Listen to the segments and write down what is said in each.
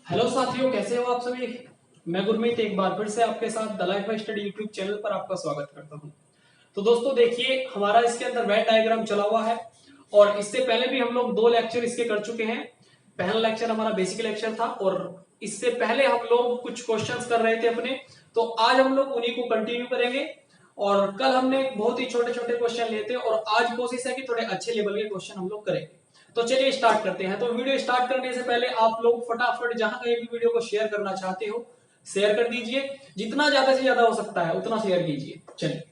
Hello साथियों, कैसे हो आप सभी। मैं गुरमीत एक बार फिर से आपके साथ the life by study YouTube channel पर आपका स्वागत करता हूं। तो दोस्तों देखिए, हमारा इसके अंदर वेन डायग्राम चला हुआ है और इससे पहले भी हम लोग 2 लेक्चर इसके कर चुके हैं। पहला लेक्चर हमारा बेसिक लेक्चर था और इससे पहले हम लोग कुछ क्वेश्चंस कर रहे थे अपने। तो आज हम लोग उन्हीं को कंटिन्यू करेंगे और कल हमने बहुत ही छोटे छोटे क्वेश्चन लिए थे और आज कोशिश है कि थोड़े अच्छे लेवल के क्वेश्चन हम लोग करेंगे। तो चलिए स्टार्ट करते हैं। तो वीडियो स्टार्ट करने से पहले आप लोग फटाफट जहां कहीं भी वीडियो को शेयर करना चाहते हो शेयर कर दीजिए। जितना ज्यादा से ज्यादा हो सकता है उतना शेयर कीजिए। चलिए,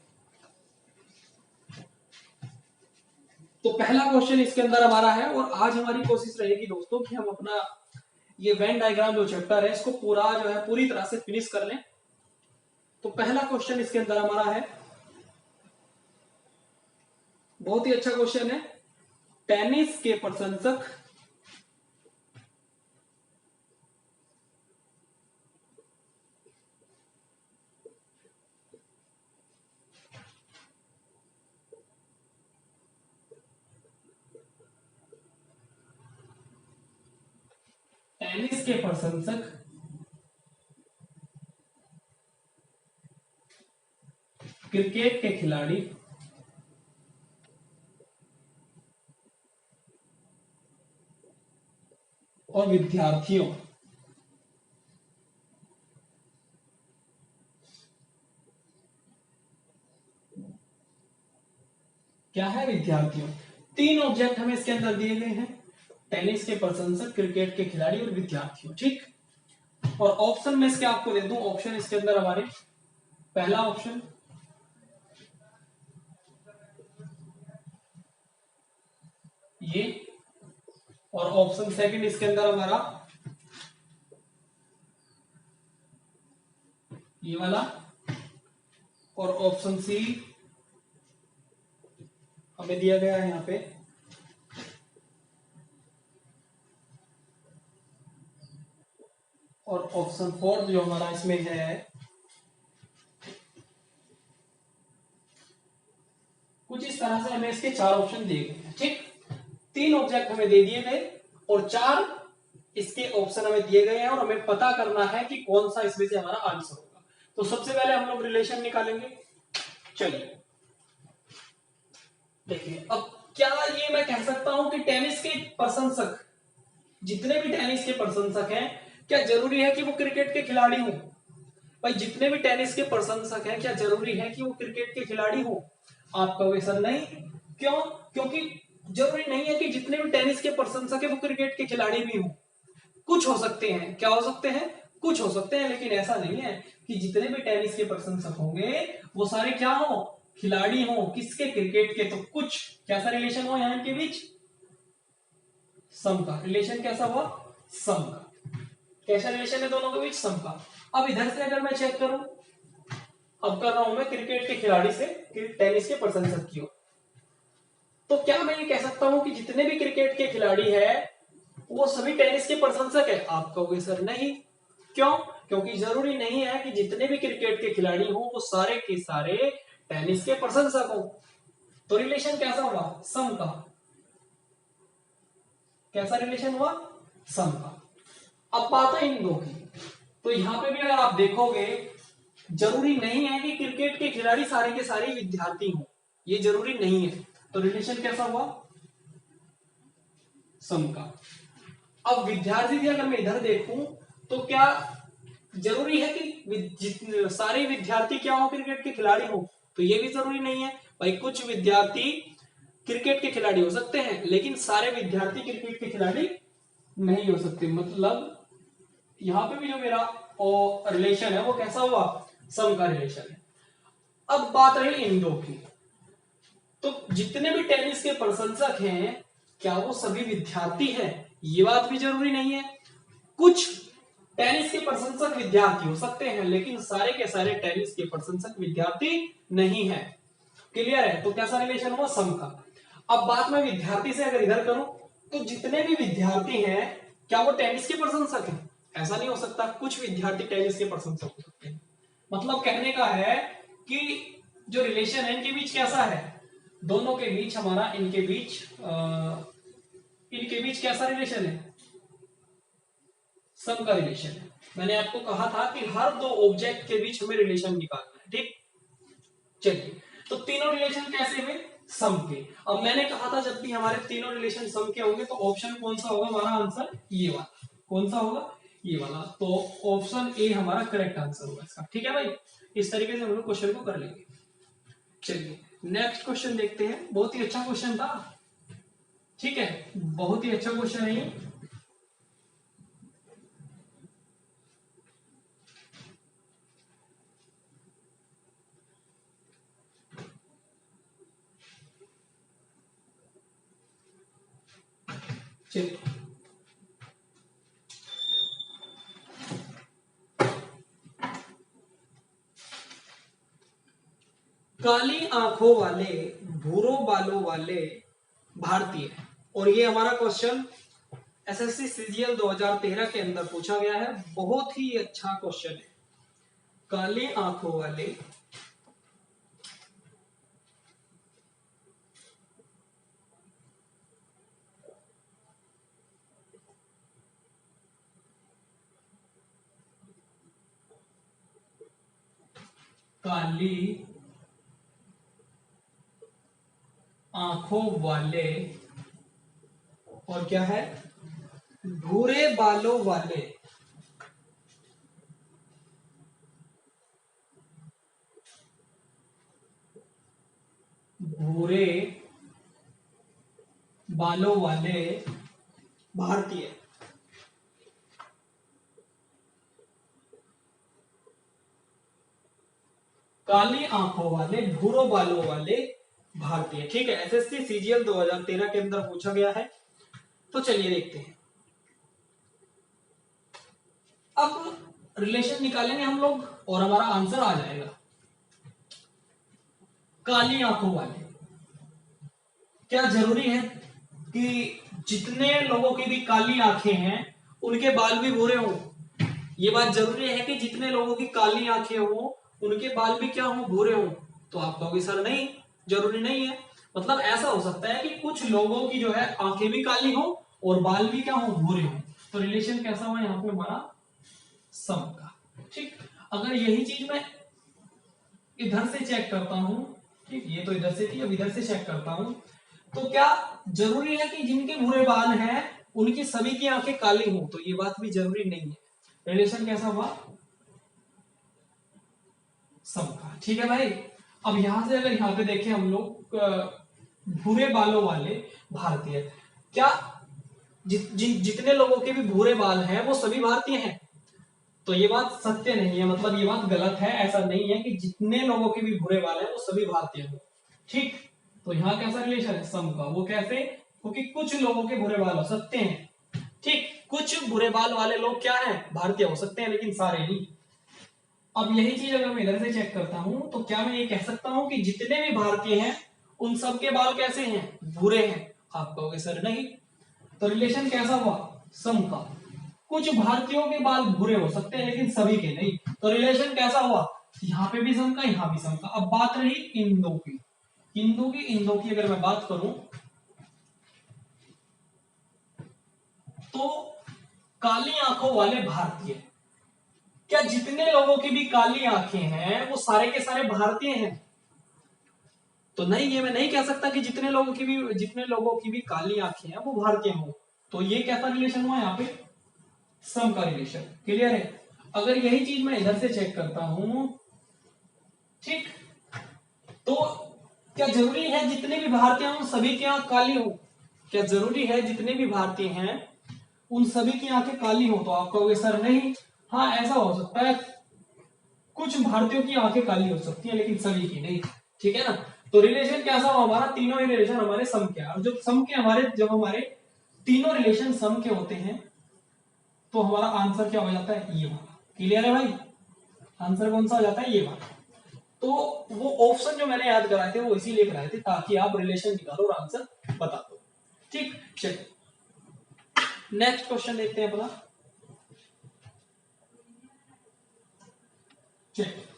तो पहला क्वेश्चन इसके अंदर हमारा है और आज हमारी कोशिश रहेगी दोस्तों कि हम अपना ये वेन डायग्राम जो चैप्टर है इसको पूरा जो है पूरी तरह से फिनिश कर लें। तो पहला क्वेश्चन इसके अंदर हमारा है, बहुत ही अच्छा क्वेश्चन है। टेनिस के प्रशंसक टेनिस के प्रशंसक क्रिकेट के खिलाड़ी और विद्यार्थियों क्या है विद्यार्थियों। 3 ऑब्जेक्ट हमें इसके अंदर दिए गए हैं, टेनिस के प्रशंसक, क्रिकेट के खिलाड़ी और विद्यार्थियों। ठीक, और ऑप्शन में इसके आपको दे दूं। ऑप्शन इसके अंदर हमारे पहला ऑप्शन ये और ऑप्शन सेकंड इसके अंदर हमारा ये वाला और ऑप्शन सी हमें दिया गया है यहाँ पे और ऑप्शन फोर्थ जो हमारा इसमें है कुछ इस तरह से हमें इसके 4 ऑप्शन दिए गए हैं। ठीक, 3 ऑब्जेक्ट हमें दे दिए गए और 4 इसके ऑप्शन हमें दिए गए हैं और हमें पता करना है कि कौन सा इसमें से हमारा आंसर होगा। तो सबसे पहले हम लोग रिलेशन निकालेंगे। चलिए देखिए, अब क्या ये मैं कह सकता हूं कि टेनिस के प्रशंसक, जितने भी टेनिस के प्रशंसक हैं, क्या जरूरी है कि वो क्रिकेट के खिलाड़ी हो। भाई जितने भी टेनिस के प्रशंसक हैं क्या जरूरी है कि वो क्रिकेट के खिलाड़ी हो। आप कहोगे सर नहीं, क्यों। क्योंकि जरूरी नहीं है कि जितने भी टेनिस के प्रशंसक है वो क्रिकेट के खिलाड़ी भी हो। कुछ हो सकते हैं, क्या हो सकते हैं, कुछ हो सकते हैं, लेकिन ऐसा नहीं है कि जितने भी टेनिस के प्रशंसक होंगे वो सारे क्या हो, खिलाड़ी हो। किसके, क्रिकेट के। तो कुछ कैसा रिलेशन हो यहाँ के बीच, सम का रिलेशन। कैसा हुआ, सम का। कैसा रिलेशन है दोनों के बीच, सम का। अब इधर से अगर मैं चेक करूं, अब कर रहा हूं मैं क्रिकेट के खिलाड़ी से टेनिस के प्रशंसक की ओर, तो क्या मैं ये कह सकता हूं कि जितने भी क्रिकेट के खिलाड़ी है वो सभी टेनिस के प्रशंसक है। आप कहोगे सर नहीं, क्यों। क्योंकि जरूरी नहीं है कि जितने भी क्रिकेट के खिलाड़ी हो वो सारे के सारे टेनिस के प्रशंसक हो। तो रिलेशन कैसा हुआ, सम का। कैसा रिलेशन हुआ, सम का। अब बात है इन दो की, तो यहां पे भी अगर आप देखोगे जरूरी नहीं है कि क्रिकेट के खिलाड़ी सारे के सारे विद्यार्थी हो, ये जरूरी नहीं है। तो रिलेशन कैसा हुआ, सम का। अब विद्यार्थी की अगर मैं इधर देखूं तो क्या जरूरी है कि सारे विद्यार्थी क्या हो, क्रिकेट के खिलाड़ी हो। तो ये भी जरूरी नहीं है। भाई कुछ विद्यार्थी क्रिकेट के खिलाड़ी हो सकते हैं लेकिन सारे विद्यार्थी क्रिकेट के खिलाड़ी नहीं हो सकते। मतलब यहां पे भी जो मेरा रिलेशन है वो कैसा हुआ, सम का रिलेशन है। अब बात रही इन दो की, तो जितने भी टेनिस के प्रशंसक हैं क्या वो सभी विद्यार्थी हैं, ये बात भी जरूरी नहीं है। कुछ टेनिस के प्रशंसक विद्यार्थी हो सकते हैं लेकिन सारे के सारे टेनिस के प्रशंसक विद्यार्थी नहीं है। क्लियर है, तो कैसा रिलेशन हुआ, सम का। अब बात मैं विद्यार्थी से अगर इधर करूं तो जितने भी विद्यार्थी हैं क्या वो टेनिस के प्रशंसक हैं, ऐसा नहीं हो सकता। कुछ विद्यार्थी टेनिस के प्रशंसक हो सकते हैं। मतलब कहने का है कि जो रिलेशन है इनके बीच कैसा है, दोनों के बीच हमारा इनके बीच कैसा रिलेशन है, सम का रिलेशन है। मैंने आपको कहा था कि हर दो ऑब्जेक्ट के बीच हमें रिलेशन निकालना है, ठीक। चलिए, तो तीनों रिलेशन कैसे हुए, सम के। अब मैंने कहा था जब भी हमारे तीनों रिलेशन सम के होंगे तो ऑप्शन कौन सा होगा हमारा आंसर, ये वाला। कौन सा होगा, ये वाला। तो ऑप्शन ए हमारा करेक्ट आंसर होगा इसका, ठीक है भाई। इस तरीके से हम लोग क्वेश्चन को कर लेंगे। चलिए नेक्स्ट क्वेश्चन देखते हैं। बहुत ही अच्छा क्वेश्चन था, ठीक है, बहुत ही अच्छा क्वेश्चन है ये। चलिए, काली आंखों वाले भूरो बालों वाले भारतीय, और ये हमारा क्वेश्चन एसएससी सीजीएल 2013 के अंदर पूछा गया है। बहुत ही अच्छा क्वेश्चन है। काली आंखों वाले काली आंखों वाले और क्या है, भूरे बालों वाले भूरे बालों वाले भारतीय। काली आंखों वाले भूरो बालों वाले भारतीय, ठीक है, एसएससी सीजीएल 2013 के अंदर पूछा गया है। तो चलिए देखते हैं। अब रिलेशन निकालेंगे हम लोग और हमारा आंसर आ जाएगा। काली आंखों वाले, क्या जरूरी है कि जितने लोगों की भी काली आंखें हैं उनके बाल भी भूरे हों? ये बात जरूरी है कि जितने लोगों की काली आंखें हों उनके बाल भी क्या हों, भूरे हों? तो आप कहोगे सर नहीं, जरूरी नहीं है। मतलब ऐसा हो सकता है कि कुछ लोगों की जो है आंखें भी काली हो और बाल भी क्या हो, भूरे हो। तो रिलेशन कैसा हुआ यहाँ पे हमारा, सम का, ठीक। अगर यही चीज मैं इधर से चेक करता हूं, ठीक, ये तो इधर से थी, अब इधर से चेक करता हूं, तो क्या जरूरी है कि जिनके भूरे बाल हैं उनकी सभी की आंखें काली हो? तो ये बात भी जरूरी नहीं है। रिलेशन कैसा हुआ, सम का, ठीक है भाई। अब यहां से अगर यहाँ पे देखें हम लोग भूरे बालों वाले भारतीय, क्या जितने लोगों के भी भूरे बाल हैं वो सभी भारतीय हैं? तो ये बात सत्य नहीं है, मतलब ये बात गलत है। ऐसा नहीं है कि जितने लोगों के भी भूरे बाल हैं वो सभी भारतीय हो, ठीक। तो यहाँ कैसा रिलेशन है, सम का। वो कैसे, क्योंकि कुछ लोगों के भूरे बाल हो सकते हैं, ठीक, कुछ भूरे बाल वाले लोग क्या है, भारतीय हो सकते हैं, लेकिन सारे नहीं। अब यही चीज अगर मैं इधर से चेक करता हूं तो क्या मैं ये कह सकता हूं कि जितने भी भारतीय हैं उन सबके बाल कैसे हैं, भूरे हैं? आप कहोगे सर नहीं। तो रिलेशन कैसा हुआ, सम का। कुछ भारतीयों के बाल भूरे हो सकते हैं लेकिन सभी के नहीं। तो रिलेशन कैसा हुआ, यहाँ पे भी सम का, यहाँ भी सम का। अब बात रही इन दो की, इन दो की अगर मैं बात करूं तो काली आंखों वाले भारतीय, क्या जितने लोगों की भी काली आंखें हैं वो सारे के सारे भारतीय हैं? तो नहीं, ये मैं नहीं कह सकता कि जितने लोगों की भी काली आंखें हैं वो भारतीय हो। तो ये कैसा रिलेशन हुआ यहाँ पे, सम का रिलेशन। क्लियर है? अगर यही चीज मैं इधर से चेक करता हूं, ठीक, तो क्या जरूरी है जितने भी भारतीय हैं उन सभी की आंख काली हो? क्या जरूरी है जितने भी भारतीय हैं उन सभी की आंखें काली हो? तो आप कहोगे सर नहीं। हाँ, ऐसा हो सकता है, कुछ भारतीयों की आंखें काली हो सकती हैं लेकिन सभी की नहीं, ठीक है ना। तो रिलेशन कैसा हो हमारा, तीनों ही रिलेशन हमारे सम के। और जब हमारे तीनों रिलेशन सम के होते हैं तो हमारा आंसर क्या हो जाता है, ये वाला। क्लियर है भाई? आंसर कौन सा हो जाता है, ये वाला। तो वो ऑप्शन जो मैंने याद कराए थे वो इसीलिए कराए थे ताकि आप रिलेशन निकालो और आंसर बता दो, ठीक। चलिए नेक्स्ट क्वेश्चन देखते हैं अपना। चलिए,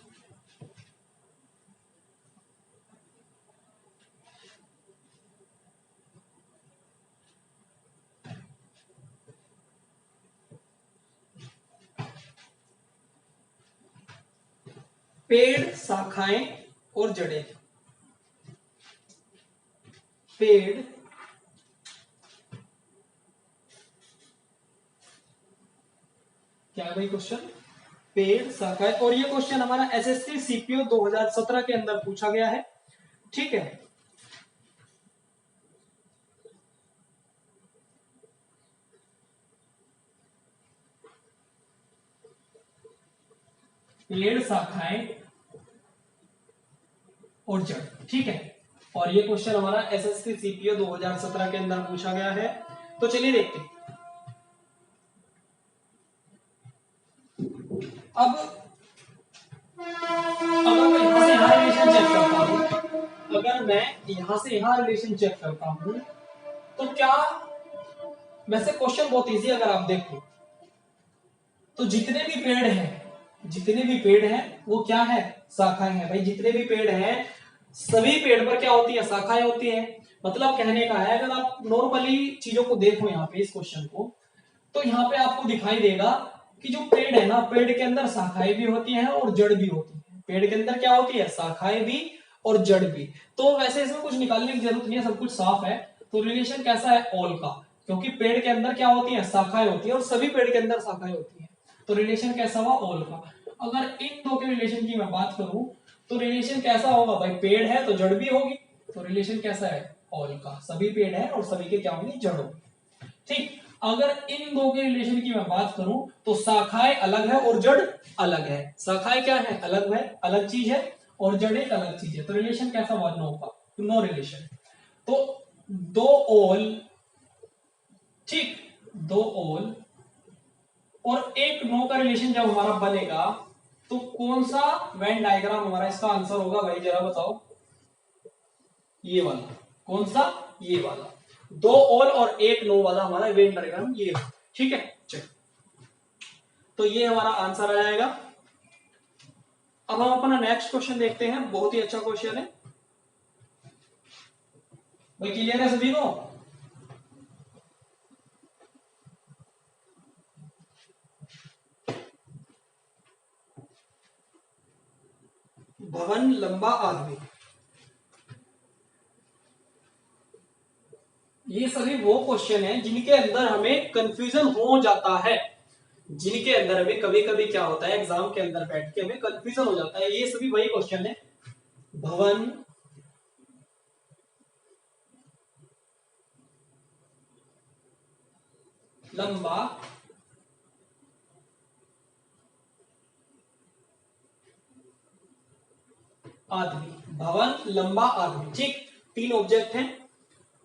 पेड़, शाखाएं और जड़ें। पेड़, क्या है भाई क्वेश्चन? पेड़, शाखाएं। और ये क्वेश्चन हमारा एसएससी सीपीओ 2017 के अंदर पूछा गया है। ठीक है, पेड़, शाखाएं और जड़। ठीक है, और ये क्वेश्चन हमारा एसएससी सीपीओ 2017 के अंदर पूछा गया है। तो चलिए देखते हैं। अब अगर मैं यहां से यहां रिलेशन चेक करता हूं, अगर मैं यहां से यहां रिलेशन चेक करता हूं, तो क्या, वैसे क्वेश्चन बहुत इजी अगर आप देखो तो जितने भी पेड़ हैं, जितने भी पेड़ हैं वो क्या है? शाखाएं हैं भाई। जितने भी पेड़ हैं सभी पेड़ पर क्या होती है? शाखाएं होती हैं। मतलब कहने का है, अगर आप नॉर्मली चीजों को देखो यहाँ पे इस क्वेश्चन को, तो यहाँ पे आपको दिखाई देगा कि जो पेड़ है ना, पेड़ के अंदर शाखाएं भी होती हैं और जड़ भी होती है। पेड़ के अंदर क्या होती है? शाखाएं भी और जड़ भी। तो वैसे इसमें कुछ निकालने की जरूरत नहीं है, सब कुछ साफ है। तो रिलेशन कैसा है? ऑल का, क्योंकि पेड़ के अंदर क्या होती है? शाखाएं होती है और सभी पेड़ के अंदर शाखाएं होती है। तो रिलेशन कैसा हुआ? ऑल का। अगर इन दो के रिलेशन की मैं बात करूं तो रिलेशन कैसा होगा भाई? पेड़ है तो जड़ भी होगी, तो रिलेशन कैसा है? ऑल का। सभी पेड़ है और सभी के क्या होंगे? जड़ होगी। ठीक, अगर इन दो के रिलेशन की मैं बात करूं तो शाखाएं अलग है और जड़ अलग है। शाखाएं क्या है? अलग है, अलग चीज है, और जड़ एक अलग चीज है। तो रिलेशन कैसा हुआ? नो का, नो रिलेशन। तो दो ओल, ठीक, दो ओल और एक नो का रिलेशन जब हमारा बनेगा तो कौन सा वेन डायग्राम हमारा इसका आंसर होगा भाई? जरा बताओ। ये वाला। कौन सा? ये वाला। दो ओल और एक नो वाला हमारा वेन डायग्राम ये। ठीक है, चलो, तो ये हमारा आंसर आ जाएगा। अब हम अपना नेक्स्ट क्वेश्चन देखते हैं। बहुत ही अच्छा क्वेश्चन है भाई। क्लियर है सभी को? भवन, लंबा, आदमी, ये सभी वो क्वेश्चन हैं जिनके अंदर हमें कंफ्यूजन हो जाता है। जिनके अंदर हमें कभी कभी क्या होता है, एग्जाम के अंदर बैठ के हमें कंफ्यूजन हो जाता है। ये सभी वही क्वेश्चन है। भवन, लंबा, आदमी। भवन, लंबा, आदमी। ठीक, तीन ऑब्जेक्ट हैं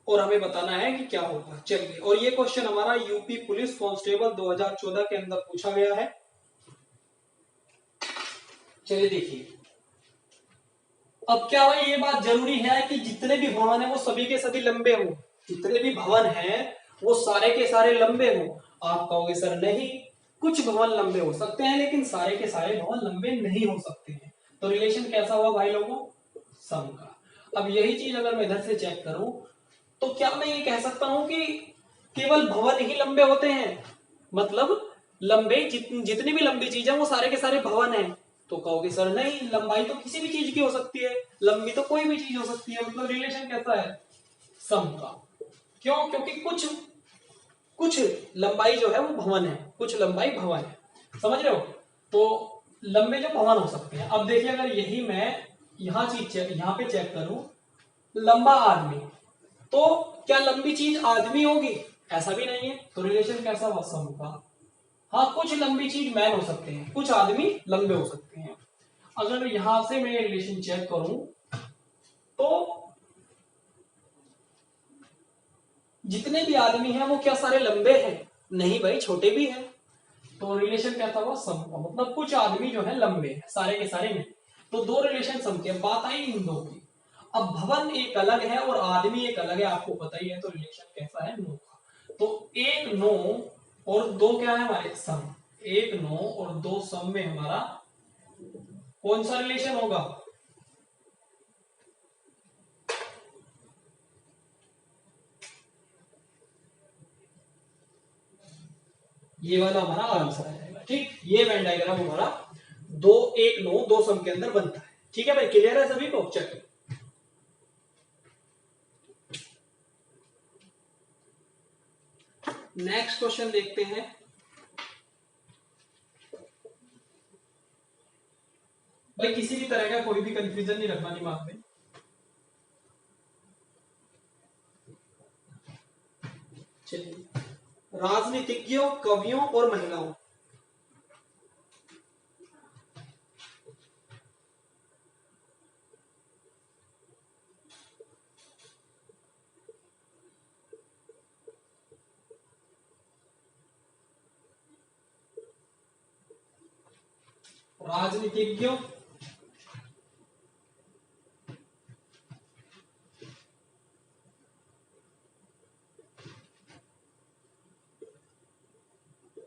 और हमें बताना है कि क्या होगा। चलिए, और ये क्वेश्चन हमारा यूपी पुलिस कांस्टेबल 2014 के अंदर पूछा गया है। चलिए देखिए, अब क्या भाई ये बात जरूरी है कि जितने भी भवन है वो सभी के सभी लंबे हों? जितने भी भवन हैं वो सारे के सारे लंबे हों? आप कहोगे सर नहीं, कुछ भवन लंबे हो सकते हैं लेकिन सारे के सारे भवन लंबे नहीं हो सकते हैं। तो रिलेशन कैसा हुआ भाई लोगों? सम का। अब यही चीज अगर मैं इधर से चेक करूं तो क्या मैं ये कह सकता हूं कि केवल भवन ही लंबे होते हैं? मतलब लंबे जितनी भी लंबी चीज है वो सारे के सारे भवन है? तो कहोगे सर नहीं, लंबाई तो किसी भी चीज की हो सकती है, लंबी तो कोई भी चीज हो सकती है। मतलब रिलेशन कैसा है? सम का। क्यों? क्योंकि कुछ कुछ लंबाई जो है वो भवन है, कुछ लंबाई भवन है। समझ रहे हो? तो लंबे जो भवन हो सकते हैं। अब देखिए, अगर यही मैं यहाँ पे चेक करूं, लंबा आदमी, तो क्या लंबी चीज आदमी होगी? ऐसा भी नहीं है। तो रिलेशन कैसा हुआ? सम का। हाँ, कुछ लंबी चीज मैन हो सकते हैं, कुछ आदमी लंबे हो सकते हैं। अगर यहां से मैं रिलेशन चेक करूं तो जितने भी आदमी हैं वो क्या सारे लंबे हैं? नहीं भाई, छोटे भी हैं। तो रिलेशन कैसा हुआ? सम का। मतलब कुछ आदमी जो है लंबे हैं, सारे के सारे नहीं। तो दो रिलेशन सम के। बात आई इन दो की। अब भवन एक अलग है और आदमी एक अलग है, आपको पता ही है। तो रिलेशन कैसा है? नो का। तो एक नो और दो क्या है हमारे? सम। एक नो और दो सम में हमारा कौन सा रिलेशन होगा? ये वाला हमारा आंसर आ जाएगा। ठीक, ये वेन डायग्राम हमारा 2 1 9 दो सम के अंदर बनता है। ठीक है भाई, क्लियर है सभी को? चलिए नेक्स्ट क्वेश्चन देखते हैं। भाई किसी भी तरह का कोई भी कंफ्यूजन नहीं रखना दिमाग में। चलिए, राजनीतिज्ञों, कवियों और महिलाओं। राजनीतिज्ञों,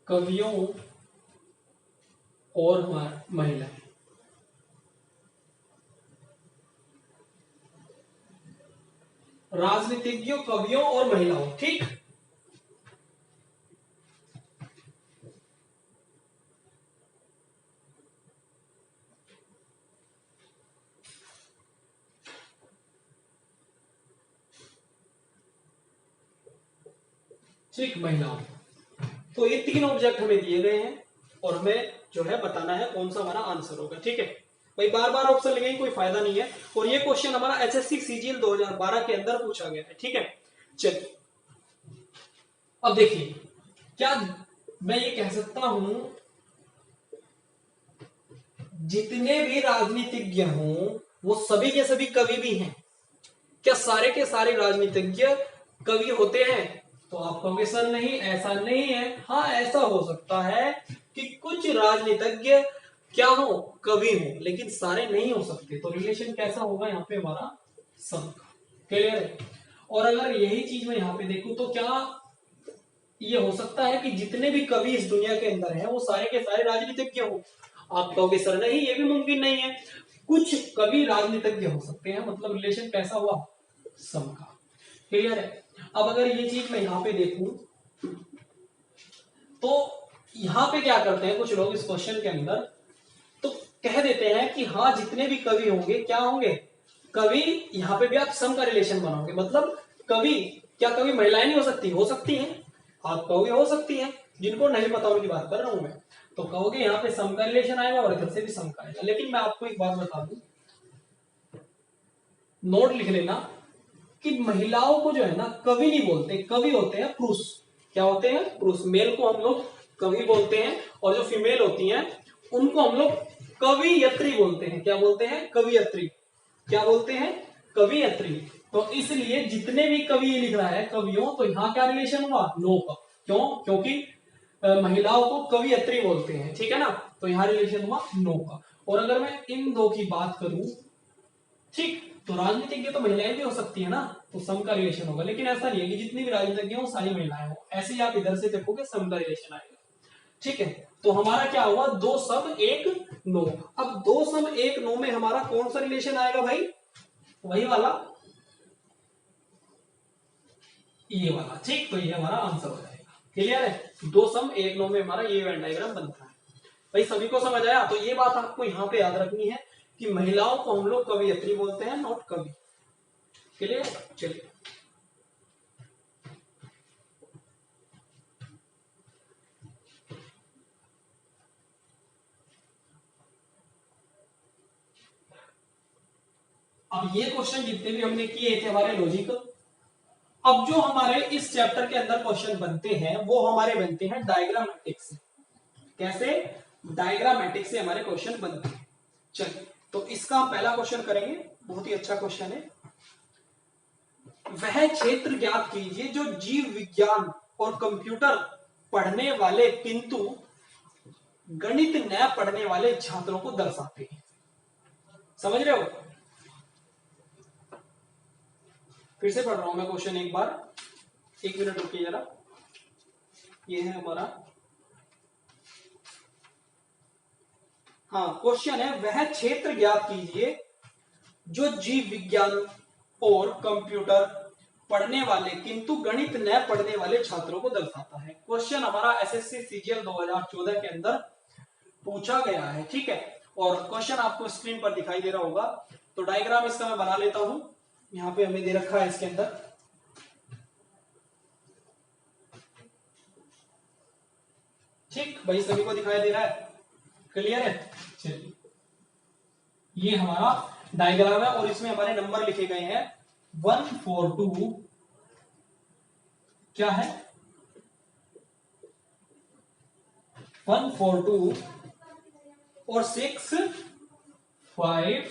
कवियों और महिलाएं। राजनीतिज्ञों, कवियों और महिलाओं। ठीक, ठीक, महिलाओं। तो ये 3 ऑब्जेक्ट हमें दिए गए हैं और हमें जो है बताना है कौन सा हमारा आंसर होगा। ठीक है भाई, बार बार ऑप्शन लगाएंगे कोई फायदा नहीं है। और ये क्वेश्चन हमारा एसएससी सीजीएल 2012 के अंदर पूछा गया है। ठीक है, चलिए अब देखिए, क्या मैं ये कह सकता हूं जितने भी राजनीतिज्ञ हों वो सभी के सभी कवि भी हैं? क्या सारे के सारे राजनीतिज्ञ कवि होते हैं? तो आप कहोगे सर नहीं, ऐसा नहीं है। हाँ, ऐसा हो सकता है कि कुछ राजनीतिज्ञ क्या हो, कवि हो, लेकिन सारे नहीं हो सकते। तो रिलेशन कैसा होगा यहाँ पे हमारा? सम का। क्लियर है? और अगर यही चीज मैं यहाँ पे देखूं तो क्या ये हो सकता है कि जितने भी कवि इस दुनिया के अंदर हैं वो सारे के सारे राजनीतिज्ञ हो? आप कहोगे सर नहीं, ये भी मुमकिन नहीं है। कुछ कवि राजनीतिज्ञ हो सकते हैं। मतलब रिलेशन कैसा हुआ? सम का। क्लियर है? अब अगर ये चीज मैं यहाँ पे देखूं तो यहाँ पे क्या करते हैं कुछ लोग इस क्वेश्चन के अंदर, तो कह देते हैं कि हाँ जितने भी कवि होंगे क्या होंगे? कवि। यहाँ पे भी आप सम का रिलेशन बनाओगे। मतलब कवि, क्या कवि महिलाएं नहीं हो सकती? हो सकती हैं। आप कहोगे हो सकती हैं, जिनको नहीं पता उनकी बात कर रहा हूं मैं। तो कहोगे यहाँ पे सम का रिलेशन आएगा और इधर से भी सम का आएगा। लेकिन मैं आपको एक बात बता दूं, नोट लिख लेना कि महिलाओं को जो है ना कवि नहीं बोलते, कवि होते हैं पुरुष। क्या होते हैं? पुरुष। मेल को हम लोग कवि बोलते हैं और जो फीमेल होती हैं उनको हम लोग कवियत्री बोलते हैं। क्या बोलते हैं? कवियत्री। क्या बोलते हैं? कवियत्री। तो इसलिए जितने भी कवि लिख रहा है कवियों, तो यहाँ क्या रिलेशन हुआ? नो का। क्यों? क्योंकि महिलाओं को कवियत्री बोलते हैं। ठीक है ना? तो यहाँ रिलेशन हुआ नो का। और अगर मैं इन दो की बात करूं, ठीक, तो राजनीतिज्ञ तो महिलाएं भी हो सकती है ना, तो सम का रिलेशन होगा। लेकिन ऐसा नहीं है कि जितनी भी राजनीतिज्ञ हो सारी महिलाएं हो। ऐसे ही आप इधर से देखोगे सम का रिलेशन आएगा। ठीक है, तो हमारा क्या हुआ? 2 सम 1 9। अब 2 सम 1 9 में हमारा कौन सा रिलेशन आएगा भाई? वही वाला, ये वाला। ठीक, तो ये हमारा आंसर हो जाएगा। क्लियर है? 2 सम 1 9 में हमारा ये वेन डायग्राम बनता है। भाई सभी को समझ आया? तो ये बात आपको यहाँ पे याद रखनी है कि महिलाओं को हम लोग कवियत्री बोलते हैं, नॉट कवि। क्लियर? चलिए अब ये क्वेश्चन जितने भी हमने किए थे हमारे लॉजिकल, अब जो हमारे इस चैप्टर के अंदर क्वेश्चन बनते हैं वो हमारे बनते हैं डायग्रामेटिक से। कैसे? डायग्रामेटिक से हमारे क्वेश्चन बनते हैं। चलिए, तो इसका पहला क्वेश्चन करेंगे। बहुत ही अच्छा क्वेश्चन है। वह क्षेत्र ज्ञात कीजिए जो जीव विज्ञान और कंप्यूटर पढ़ने वाले किंतु गणित न पढ़ने वाले छात्रों को दर्शाते हैं। समझ रहे हो? फिर से पढ़ रहा हूं मैं क्वेश्चन एक बार, 1 मिनट रुकिए जरा। ये है हमारा, हाँ क्वेश्चन है, वह क्षेत्र ज्ञात कीजिए जो जीव विज्ञान और कंप्यूटर पढ़ने वाले किंतु गणित न पढ़ने वाले छात्रों को दर्शाता है। क्वेश्चन हमारा एसएससी सीजीएल 2014 के अंदर पूछा गया है, ठीक है। और क्वेश्चन आपको स्क्रीन पर दिखाई दे रहा होगा। तो डायग्राम इसका मैं बना लेता हूं। यहां पे हमें दे रखा है इसके अंदर, ठीक भाई, सभी को दिखाई दे रहा है, क्लियर है। चलिए, ये हमारा डायग्राम है और इसमें हमारे नंबर लिखे गए हैं 142, क्या है 142 और 6, 5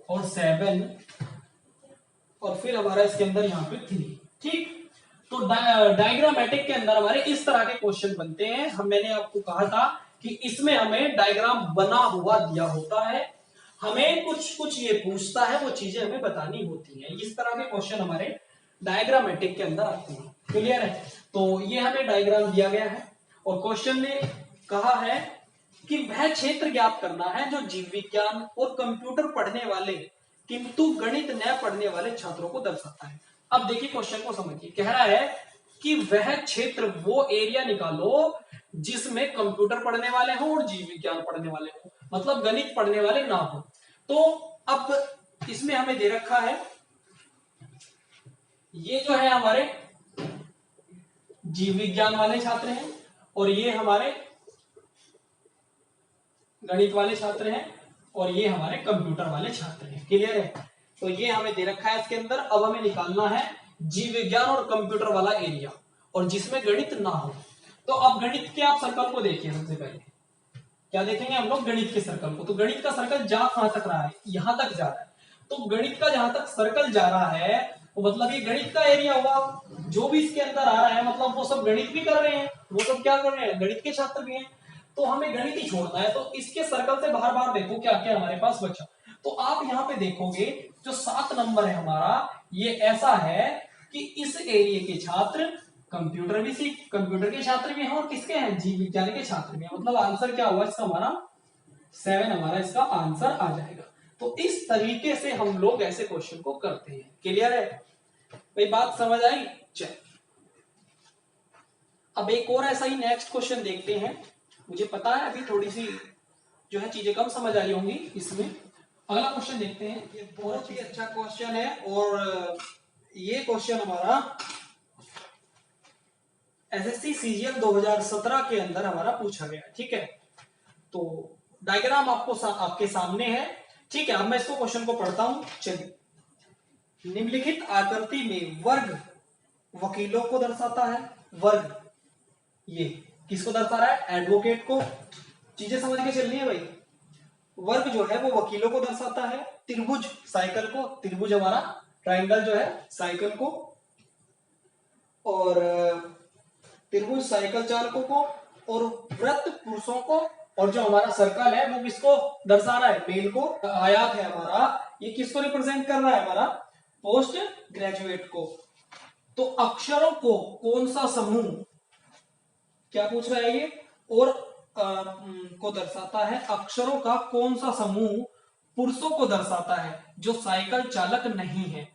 और 7 और फिर हमारा इसके अंदर यहाँ पे 3, ठीक। तो डायग्रामेटिक के अंदर हमारे इस तरह के क्वेश्चन बनते हैं। मैंने आपको कहा था कि इसमें हमें डायग्राम बना हुआ दिया होता है, हमें कुछ कुछ ये पूछता है, वो चीजें हमें बतानी होती हैं। इस तरह के क्वेश्चन हमारे डायग्रामेटिक के अंदर आते हैं, क्लियर है। तो ये हमें डायग्राम दिया गया है और क्वेश्चन ने कहा है कि वह क्षेत्र ज्ञात करना है जो जीव विज्ञान और कंप्यूटर पढ़ने वाले किंतु गणित न पढ़ने वाले छात्रों को दर्शाता है। अब देखिए क्वेश्चन को समझिए, कह रहा है कि वह क्षेत्र, वो एरिया निकालो जिसमें कंप्यूटर पढ़ने वाले हो और जीव विज्ञान पढ़ने वाले हो, मतलब गणित पढ़ने वाले ना हो। तो अब इसमें हमें दे रखा है, ये जो है हमारे जीव विज्ञान वाले छात्र हैं और ये हमारे गणित वाले छात्र हैं और ये हमारे कंप्यूटर वाले छात्र हैं, क्लियर है। तो ये हमें दे रखा है इसके अंदर। अब हमें निकालना है जीव विज्ञान और कंप्यूटर वाला एरिया और जिसमें गणित ना हो। तो अब गणित के आप सर्कल को देखिए, सबसे पहले क्या देखेंगे हम लोग, गणित के सर्कल को। तो गणित का सर्कल जा कहां तक रहा है, यहां तक जा रहा है। तो गणित का जहां तक सर्कल जा रहा है तो मतलब ये गणित का एरिया हुआ। जो भी इसके अंदर आ रहा है मतलब वो सब गणित भी कर रहे हैं, वो सब क्या कर रहे हैं, गणित के छात्र भी हैं। तो हमें गणित ही छोड़ना है। तो इसके सर्कल से बाहर बाहर देखो क्या क्या हमारे पास बचा। तो आप यहाँ पे देखोगे जो 7 नंबर है हमारा, ये ऐसा है कि इस एरिया के छात्र कंप्यूटर के छात्र भी हैं और किसके हैं, जीव विज्ञान के छात्र भी हैं। मतलब आंसर क्या हुआ इसका, हमारा 7 हमारा इसका आंसर आ जाएगा। तो इस तरीके से हम लोग ऐसे क्वेश्चन को करते हैं, क्लियर है भाई, बात समझ आई। चल अब एक और ऐसा ही नेक्स्ट क्वेश्चन देखते हैं। मुझे पता है अभी थोड़ी सी जो है चीजें कम समझ आई होंगी इसमें। अगला क्वेश्चन देखते हैं। ये बहुत ही अच्छा क्वेश्चन है और ये क्वेश्चन हमारा एसएससी सीजीएल 2017 के अंदर हमारा पूछा गया, ठीक है। तो डायग्राम आपके सामने है, ठीक है। अब मैं इसको क्वेश्चन को पढ़ता हूं। चलिए, निम्नलिखित आकृति में वर्ग वकीलों को दर्शाता है। वर्ग ये किसको दर्शा रहा है, एडवोकेट को। चीजें समझ के चलनी है भाई। वर्ग जो है वो वकीलों को दर्शाता है। त्रिभुज साइकिल को, त्रिभुज हमारा ट्राइंगल जो है साइकिल को, और त्रिभुज साइकिल चालकों को, और वृत्त पुरुषों को, और जो हमारा सर्कल है वो किसको दर्शा रहा है, मेल को। आयात है हमारा, ये किसको रिप्रेजेंट कर रहा है, हमारा पोस्ट ग्रेजुएट को। तो अक्षरों को कौन सा समूह, क्या पूछ रहा है ये, और को दर्शाता है, अक्षरों का कौन सा समूह पुरुषों को दर्शाता है जो साइकिल चालक नहीं है।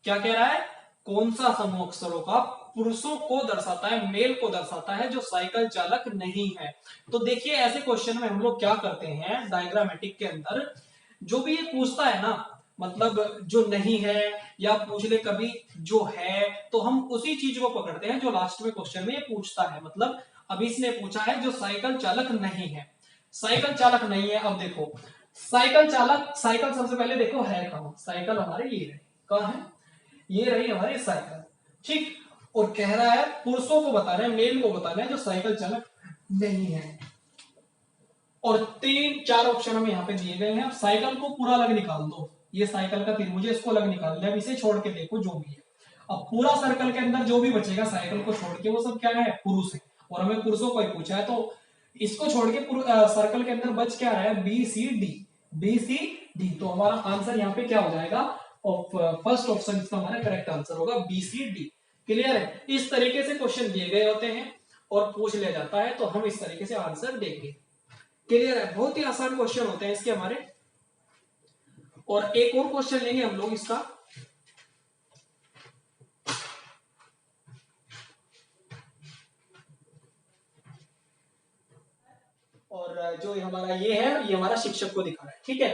क्या कह रहा है, कौन सा समूह अक्षरों का पुरुषों को दर्शाता है, मेल को दर्शाता है जो साइकिल चालक नहीं है। तो देखिए ऐसे क्वेश्चन में हम लोग क्या करते हैं डायग्रामेटिक के अंदर, जो भी ये पूछता है ना, मतलब जो नहीं है या पूछ ले कभी जो है, तो हम उसी चीज को पकड़ते हैं जो लास्ट में क्वेश्चन में ये पूछता है। मतलब अभी इसने पूछा है जो साइकिल चालक नहीं है, साइकिल चालक नहीं है। अब देखो साइकिल चालक, साइकिल सबसे पहले देखो है कहां, साइकिल हमारे ये रही, कहां है, ये रही हमारी साइकिल, ठीक। और कह रहा है पुरुषों को बताना है, मेल को बताना है जो साइकिल चालक नहीं है। और 3-4 ऑप्शन हमें यहाँ पे दिए गए हैं। अब साइकिल को पूरा अलग निकाल दो, ये साइकिल का त्रिभुज है, इसको अलग निकाल दिया। अब इसे छोड़ के देखो जो भी है, अब पूरा सर्कल के अंदर जो भी बचेगा साइकिल को छोड़ के वो सब क्या है, पुरुष है। और हमें पुरुषों को ही पूछा है, तो इसको छोड़ के सर्कल के अंदर बच क्या रहा है, B C D, B C D. तो हमारा आंसर यहाँ पे क्या हो जाएगा, फर्स्ट ऑप्शन इसका हमारा करेक्ट आंसर होगा बी सी डी, क्लियर है। इस तरीके से क्वेश्चन दिए गए होते हैं और पूछ लिया जाता है, तो हम इस तरीके से आंसर देंगे, क्लियर है। बहुत ही आसान क्वेश्चन होते हैं इसके हमारे। और एक और क्वेश्चन लेंगे हम लोग इसका, और जो हमारा ये है ये हमारा शिक्षक को दिखा रहा है। ठीक है,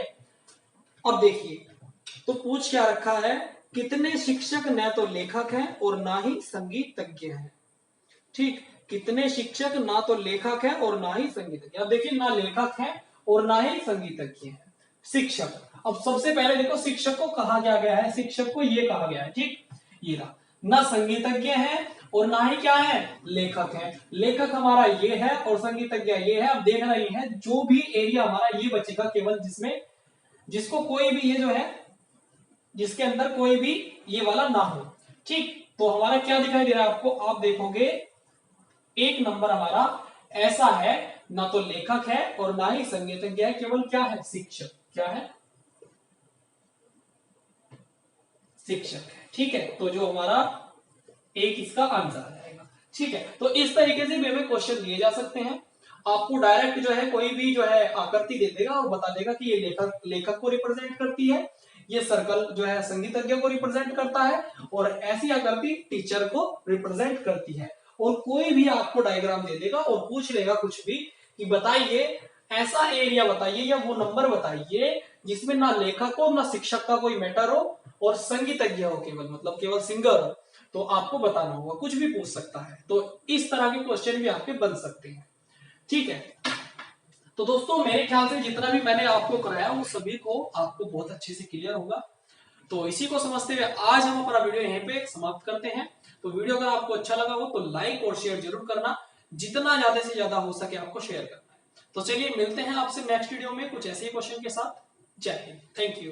अब देखिए तो पूछ क्या रखा है, कितने शिक्षक न तो लेखक हैं और ना ही संगीतज्ञ हैं। ठीक, कितने शिक्षक ना तो लेखक है और ना ही संगीतज्ञ। अब देखिए ना लेखक है और ना ही संगीतज्ञ है, शिक्षक। अब सबसे पहले देखो शिक्षक को कहा क्या गया है, शिक्षक को ये कहा गया है। ठीक, ये रहा, ना संगीतज्ञ है और ना ही क्या है लेखक है। लेखक हमारा ये है और संगीतज्ञ ये है। अब देख रही है जो भी एरिया हमारा ये बचेगा केवल जिसमें जिसको कोई भी ये जो है जिसके अंदर कोई भी ये वाला ना हो। ठीक, तो हमारा क्या दिखाई दे रहा है आपको, आप देखोगे एक नंबर हमारा ऐसा है, ना तो लेखक है और ना ही संगीतज्ञ है, केवल क्या है शिक्षक। क्या है, शिक्षक है। ठीक है, तो जो हमारा एक इसका आंसर आ जाएगा। ठीक है, तो इस तरीके से भी हमें क्वेश्चन दिए जा सकते हैं। आपको डायरेक्ट जो है कोई भी जो है आकृति दे देगा और बता देगा कि ये लेखक को रिप्रेजेंट करती है, ये सर्कल जो है संगीतज्ञ को रिप्रेजेंट करता है, और ऐसी आकृति टीचर को रिप्रेजेंट करती है। और कोई भी आपको डायग्राम दे देगा और पूछ लेगा कुछ भी कि बताइए ऐसा एरिया बताइए या वो नंबर बताइए जिसमें ना लेखक हो ना शिक्षक का कोई मैटर हो और संगीतज्ञ हो केवल, मतलब केवल सिंगर हो, तो आपको बताना होगा, कुछ भी पूछ सकता है। तो इस तरह के क्वेश्चन भी आपके बन सकते हैं। ठीक है, तो दोस्तों मेरे ख्याल से जितना भी मैंने आपको कराया वो सभी को आपको बहुत अच्छे से क्लियर होगा। तो इसी को समझते हुए आज हम अपना वीडियो यहीं पे समाप्त करते हैं। तो वीडियो अगर आपको अच्छा लगा हो तो लाइक और शेयर जरूर करना, जितना ज्यादा से ज्यादा हो सके आपको शेयर करना है। तो चलिए मिलते हैं आपसे नेक्स्ट वीडियो में कुछ ऐसे ही क्वेश्चन के साथ। जय हिंद, थैंक यू।